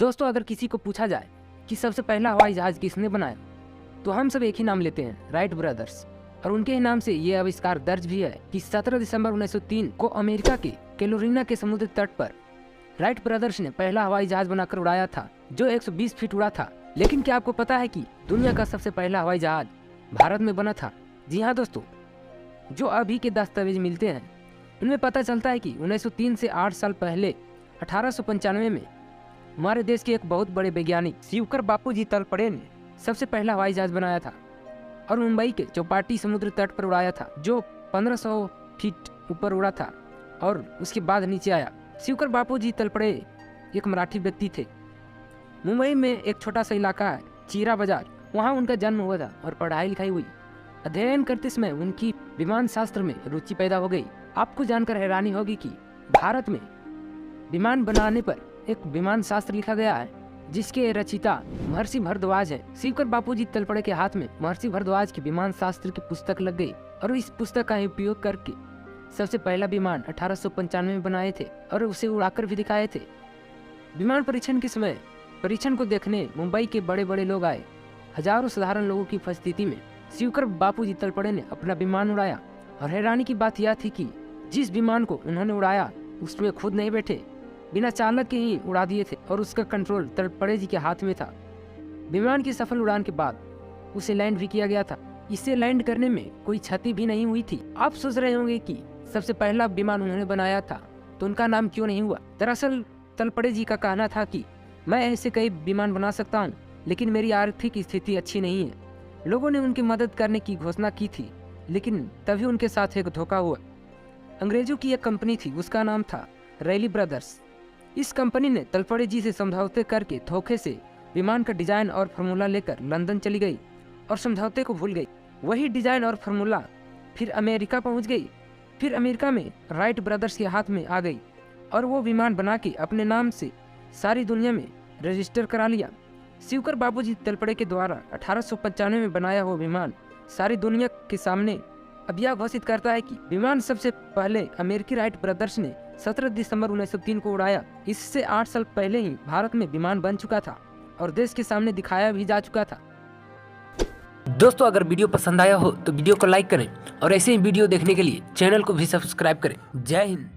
दोस्तों, अगर किसी को पूछा जाए कि सबसे पहला हवाई जहाज किसने बनाया, तो हम सब एक ही नाम लेते हैं, राइट ब्रदर्स। और उनके ही नाम से ये आविष्कार दर्ज भी है कि 17 दिसंबर 1903 को अमेरिका के कैरोलिना के समुद्र तट पर राइट ब्रदर्स ने पहला हवाई जहाज बनाकर उड़ाया था, जो 120 फीट उड़ा था। लेकिन क्या आपको पता है कि दुनिया का सबसे पहला हवाई जहाज भारत में बना था? जी हाँ दोस्तों, जो अभी के दस्तावेज मिलते हैं उनमें पता चलता है कि 1903 से 8 साल पहले 1895 में हमारे देश के एक बहुत बड़े वैज्ञानिक शिवकर बापूजी तलपड़े ने सबसे पहला हवाई जहाज बनाया था और मुंबई के चौपाटी समुद्र तट पर उड़ाया था, जो 1500 फीट ऊपर उड़ा था और उसके बाद नीचे आया। शिवकर बापूजी तलपड़े एक मराठी व्यक्ति थे। मुंबई में एक छोटा सा इलाका है चीरा बाजार, वहाँ उनका जन्म हुआ था और पढ़ाई लिखाई हुई। अध्ययन करते समय उनकी विमान शास्त्र में रुचि पैदा हो गई। आपको जानकर हैरानी होगी कि भारत में विमान बनाने पर एक विमान शास्त्र लिखा गया है जिसके रचयिता महर्षि भारद्वाज है। शिवकर बापूजी तलपड़े के हाथ में महर्षि भारद्वाज की विमान शास्त्र की पुस्तक लग गई और इस पुस्तक का उपयोग करके सबसे पहला विमान 1895 में बनाए थे और उसे उड़ाकर भी दिखाए थे। विमान परीक्षण के समय परीक्षण को देखने मुंबई के बड़े बड़े लोग आए। हजारों साधारण लोगों की उपस्थिति में शिवकर बापूजी तलपड़े ने अपना विमान उड़ाया और हैरानी की बात यह थी कि जिस विमान को उन्होंने उड़ाया उसमें खुद नहीं बैठे, बिना चालक के ही उड़ा दिए थे और उसका कंट्रोल तलपड़े जी के हाथ में था। विमान की सफल उड़ान के बाद उसे लैंड भी किया गया था। इसे लैंड करने में कोई क्षति भी नहीं हुई थी। आप सोच रहे होंगे कि सबसे पहला विमान उन्होंने बनाया था तो उनका नाम क्यों नहीं हुआ? दरअसल तलपड़े जी का कहना था कि मैं ऐसे कई विमान बना सकता हूँ, लेकिन मेरी आर्थिक स्थिति अच्छी नहीं है। लोगों ने उनकी मदद करने की घोषणा की थी, लेकिन तभी उनके साथ एक धोखा हुआ। अंग्रेजों की एक कंपनी थी, उसका नाम था रैली ब्रदर्स। इस कंपनी ने तलपड़े जी से समझौते करके धोखे से विमान का डिजाइन और फार्मूला लेकर लंदन चली गई और समझौते को भूल गई। वही डिजाइन और फार्मूला फिर अमेरिका पहुंच गई। फिर अमेरिका में राइट ब्रदर्स के हाथ में आ गई और वो विमान बना के अपने नाम से सारी दुनिया में रजिस्टर करा लिया। शिवकर बापूजी तलपड़े के द्वारा 1895 में बनाया हुआ विमान सारी दुनिया के सामने अब यह घोषित करता है कि विमान सबसे पहले अमेरिकी राइट ब्रदर्स ने 17 दिसंबर 1903 को उड़ाया। इससे 8 साल पहले ही भारत में विमान बन चुका था और देश के सामने दिखाया भी जा चुका था। दोस्तों, अगर वीडियो पसंद आया हो तो वीडियो को लाइक करें और ऐसे ही वीडियो देखने के लिए चैनल को भी सब्सक्राइब करें। जय हिंद।